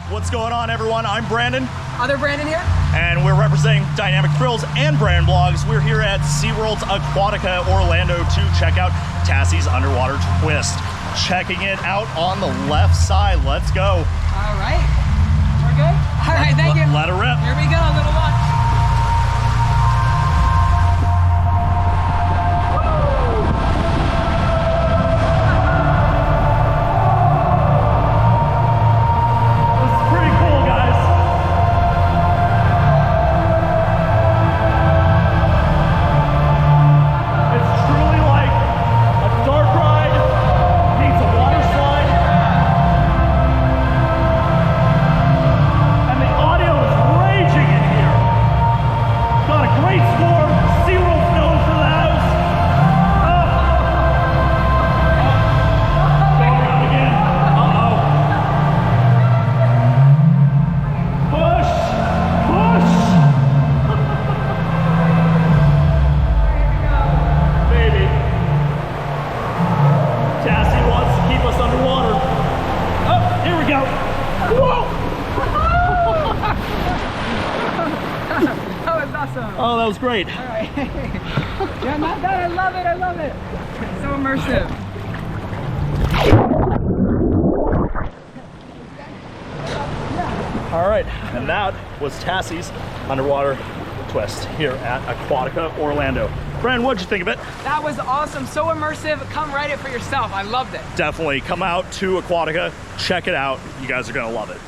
What's going on, everyone? I'm Brandon. Other Brandon here. And we're representing Dynamic Thrills and Brand Blogs. We're here at SeaWorld's Aquatica Orlando to check out Tassie's Underwater Twist. Checking it out on the left side. Let's go. All right. We're good? All right, thank you. Let her rip. Here we go, a little launch. Tassie wants to keep us underwater. Oh, here we go. Whoa! That was awesome. Oh, that was great. All right. Yeah, not bad. I love it. I love it. It's so immersive. All right, and that was Tassie's Underwater Twist here at Aquatica Orlando. Brandon, what'd you think of it? That was awesome. So immersive. Come ride it for yourself. I loved it. Definitely come out to Aquatica, check it out. You guys are gonna love it.